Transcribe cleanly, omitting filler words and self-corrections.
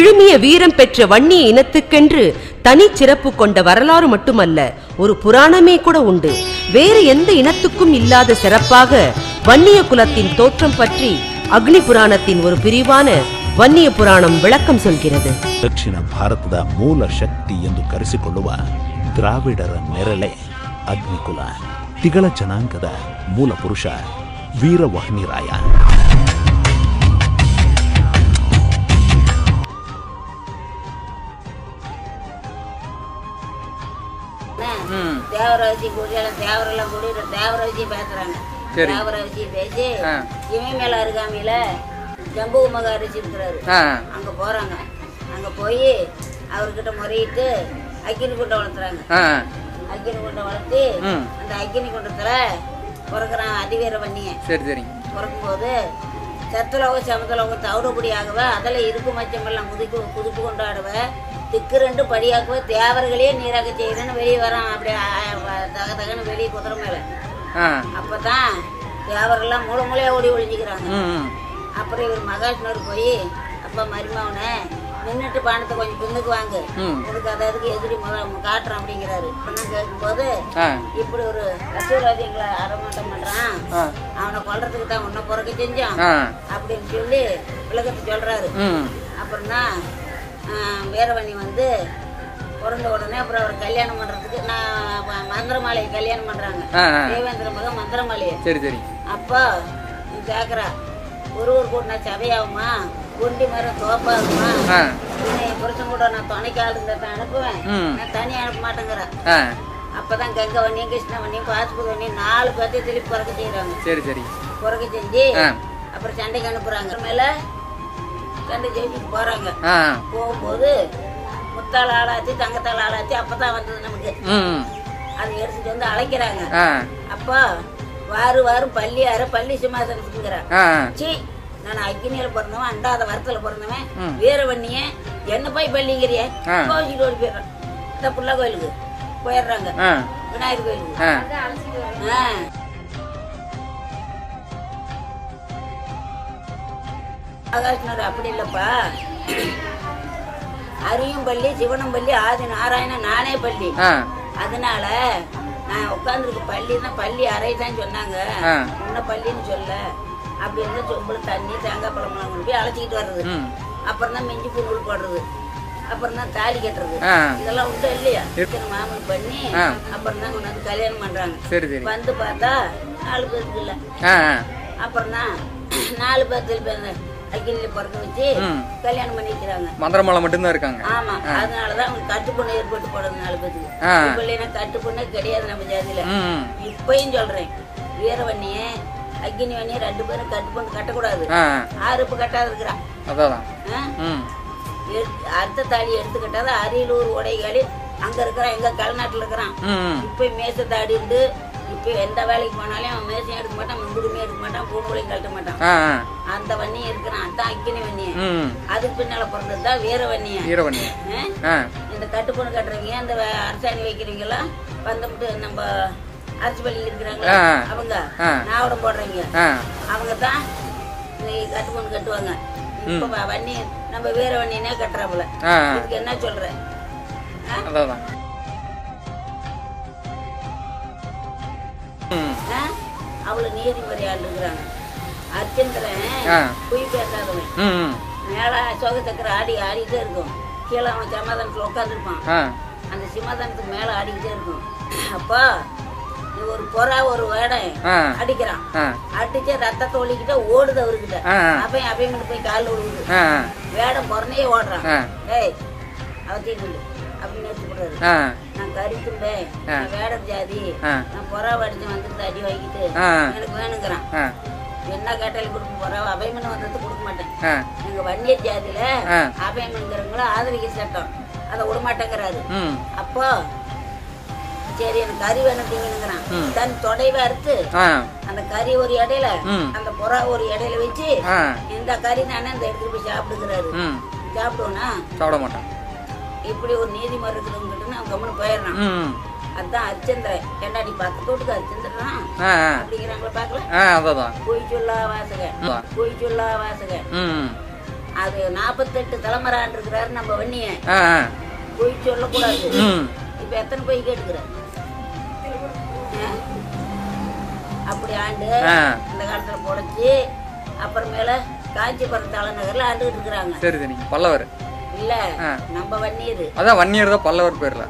விழுமிய வீரம் பெற்ற வன்னிய இனத்துக்கென்று தனி சிறப்பு கொண்ட வரலாறு மட்டுமல்ல, ஒரு புராணமே கூட உண்டு. வேறு எந்த இனத்துக்கும் இல்லாத சிறப்பாக வன்னிய குலத்தின் தோற்றம் பற்றி அக்னி புராணத்தின் ஒரு பிரிவான ವನ್ನಿಯ ಪುರಾಣಂ ಬೆಳಕಂ சொல்கிறது. ದಕ್ಷಿಣ ಭಾರತದ ಮೂಲ ಶಕ್ತಿ ಎಂದು ಕರೆಸಿಕೊಳ್ಳುವ ದ್ರಾವಿಡರ ನೆರಳೆ ಅಗ್ನಿಕುಲ. ತಿಗಳ ಜನಾಂಗದ ಮೂಲ ಪುರುಷ ವೀರವಾಹಿನಿರಾಯ. தேவராஜி தேவரெல்லாம் கூடி தேவராஜி பேசுறாங்க. தேவராஜி பேசி இவன் மேல அருகாமையில ஜம்பு மகாரிஷி இருக்கிறாரு. அங்க போறாங்க. அங்க போய் அவர்கிட்ட முறையிட்டு அக்கினி குண்டம் வளர்த்துறாங்க. அக்கினி குண்டம் வளர்த்து அந்த அக்கினி குண்டத்துல பிறகுறான் அதிவீர வன்னிய. பிறக்கும் போது சத்துலோக சமத்துலோக தவிடுபடி ஆகவ அதில் இருக்கு மச்சமெல்லாம் குதிப்பு கொண்டாடுவ திக்கு ரெண்டு படியாக்குவ தேவர்களே நீராக செய்யறேன்னு வெளியே வரான். அப்படியே தகன்னு வெளியே குதிரை மேல. அப்பதான் தேவரெல்லாம் மூளையா ஓடி ஒழிஞ்சுக்கிறாங்க. அப்புறம் இவர் மகாஷ்ணர் போய் அப்பா மருமவனை நின்றுட்டு பானத்தை கொஞ்சம் பின்னுக்கு வாங்க, உனக்கு அதுக்கு எதிரி காட்டுறான் அப்படிங்கிறாரு. கேட்கும்போது இப்படி ஒரு அசூராதிகளை அரமாட்டம் பண்றான், அவனை கொல்றதுக்கு தான் உன்னை பிறக்க செஞ்சான் அப்படின்னு சொல்லி விளக்கத்தை சொல்றாரு. அப்புறம் தான் வீரவணி வந்து பிறந்த உடனே அப்புறம் அவர் கல்யாணம் பண்றதுக்கு நான் மந்திரமாலையை கல்யாணம் பண்றாங்க. தேவேந்திர மகன் மந்திரமாலையை. அப்போ கேக்குறா, ஒரு கூட்டினா சபையாகுமா, குண்டி மரம் தோப்பாகுமா, புருஷன் கூட நான் துணைக்கு ஆள் இருந்தா அனுப்புவேன், நான் தனியா அனுப்ப மாட்டேங்கிறேன். அப்பதான் கங்கவண்ணியும் கிருஷ்ணவண்ணியும் பாசுபதவண்ணியும் 4 பேர்த்தையும் திருப்பி பிறக்க செய்யறாங்க. பிறக்க செஞ்சு அப்புறம் சண்டைக்கு அனுப்புறாங்க. மேல சண்டை ஜெயிச்சுட்டு போறாங்க. போகும்போது முத்தாள் ஆளாச்சு தங்கத்தாள் ஆளாச்சு. அப்பதான் வந்தது நமக்கு. அதை எடுத்துட்டு வந்து அழைக்கிறாங்க. அப்போ வாரும் பள்ளியார பள்ளி சிம்மாசனத்துக்குங்கிறான். சி, நான் அக்னியில பிறந்தவன், அண்டாத வரத்துல பிறந்தவன் வீரவண்ணிய என்ன போய் பள்ளிங்கிறிய கோவிச்சுட்டு ஓடி போயிடுறான். இந்த புள்ள கோயிலுக்கு போயிடுறாங்க, விநாயகர் கோயிலுக்கு. ஆகாஷ்னர் அப்படி இல்லப்பா, அரியும் பள்ளி சிவனும் பள்ளி ஆதி நாராயணன் நானே பள்ளி. அதனால நான் உட்காந்துருக்கு பள்ளி தான், பள்ளி அறை தான் சொன்னாங்க, உன்ன பள்ளின்னு சொல்ல அப்படின்னு சொம்புல தண்ணி தேங்காய் பழமெல்லாம் கொண்டு போய் அழைச்சிக்கிட்டு வர்றது. அப்புறம் தான் மிஞ்சி பொங்கல் போடுறது, அப்புறம் தான் தாலி கட்டுறது. இதெல்லாம் உண்டு இல்லையா? மாமன் பண்ணி அப்புறம் தான் கொண்டாந்து கல்யாணம் பண்றாங்க. வந்து பார்த்தா 4 பேருக்கு இல்ல. அப்புறம் தான் 4 பேர் அக்கினில பிறக்க வச்சு கல்யாணம் பண்ணி வைக்கிறாங்க. மந்திரமாலை மட்டும்தான் இருக்காங்க. ஆமா, அதனாலதான் அவங்க கட்டுப்பொண்ணு ஏற்பட்டு போடுறது 4 பேருக்கு. இப்ப இல்லைன்னா கட்டுப்பொண்ணே கிடையாது நம்ம ஜாதியில. இப்பயும் சொல்றேன், வீரவண்ணிய அக்கினி வண்ணிய 2 பேரும் கட்டுப்பொண்ணு கட்டக்கூடாது. 6 இப்ப கட்டாத இருக்கிறான். அடுத்த தாலி எடுத்துக்கிட்டாத அரியலூர் உடைகாலி அங்க இருக்கிறான், எங்க கல்நாட்டுல இருக்கிறான். இப்ப மேச தாடி உண்டு. இப்ப எந்த வேலைக்கு போனாலும் அவன் மேசையும் எடுக்க மாட்டான், முங்குடுமே எடுக்க மாட்டான், பூங்கோலையும் கழட்ட மாட்டான். அந்த வண்ணியும் இருக்கிறான், அதான் அக்கினி வண்ணிய. அதுக்கு பின்னால பிறந்ததுதான் வீரவண்ணிய. இந்த கட்டுப்பொண்ணு கட்டுறவங்க, அந்த அரசாணி வைக்கிறவங்க எல்லாம் வந்துட்டு நம்ம அரசு பள்ளி இருக்கிறாங்களா அவங்க நாவடம் போடுறவங்க, அவங்க தான் கட்டுப்பொண்ணு கட்டுவாங்க. இப்ப வண்ணி நம்ம வீரவண்ணியனே கட்டுறாப்புல. இதுக்கு என்ன சொல்ற? அவ்வளவு நீதிமுறை ஆள் இருக்கிறாங்க. அர்ச்சந்திரன் பொய் பேசாதவன். மேல அசோக சக்கர ஆடிக்கிட்டே இருக்கும், கீழே அவன் சமாதானத்துல உட்காந்துருப்பான். அந்த சிம்மாதானத்துக்கு மேல ஆடிக்கிட்டே இருக்கும். அப்போ ஒரு புறா ஒரு வேடம் அடிக்கிறான். அடிச்சு ரத்தத்தை ஒழிக்கிட்ட ஓடுது அவர்கிட்ட. அப்பயும் போய் காலில் விழுகுது. வேடம் புறனையே ஓடுறான். ஏய் அவத்தையும் சொல்லு அப்படின்னு எடுத்துக்கிறாரு. நான் கறித்துண்டேன், வேட ஜாதி, நான் புறா அடிச்சு வந்துட்டு அடி வாங்கிட்டு எனக்கு வேணுங்கிறான். என்ன கேட்டாலும் கொடுக்க போறா, அபயமன் வந்தது கொடுக்க மாட்டேன். எங்க வன்னிய ஜாதியில அபயமன்கிறவங்கள ஆதரிக்க சட்டம், அதை விடமாட்டேங்கிறாரு. அப்போ சரி எனக்கு கறி வேணும் திங்கணுங்கிறான். தன் தொடைவை அறுத்து அந்த கறி ஒரு இடையில அந்த புறா ஒரு இடையில வச்சு இந்த கறி தானே இந்த எடுத்துட்டு போய் சாப்பிடுங்கிறாரு. சாப்பிடுவோனா? சாப்பிட மாட்டான். இப்படி ஒரு நீதிமன்றம் இருக்குதுன்னு அவன் கம்முன்னு போயிடுறான். அதான் அர்ச்சந்திரன். ஏண்டாடி 10 தோட்டுக்கு அர்ச்சந்திரன் அப்படிங்கிறாங்களா? பாக்கல, பொய் சொல்லா வாசக, பொய் சொல்லா வாசக. அது 48 தலைமுறைன்னு இருக்கிறாரு நம்ம வன்னிய. போய் சொல்லக்கூடாது. இப்ப எத்தனை போய் கேட்டுக்கிறார் அப்படி ஆண்டு இந்த காலத்துல பொழைச்சி அப்புறமேல காஞ்சிபுரம் தலைநகர்ல ஆண்டுகிட்டு இருக்கிறாங்க. சரி, பல்லவர் இல்ல நம்ம வன்னியர். அதான் வன்னியர் தான் பல்லவர் பேர்ல.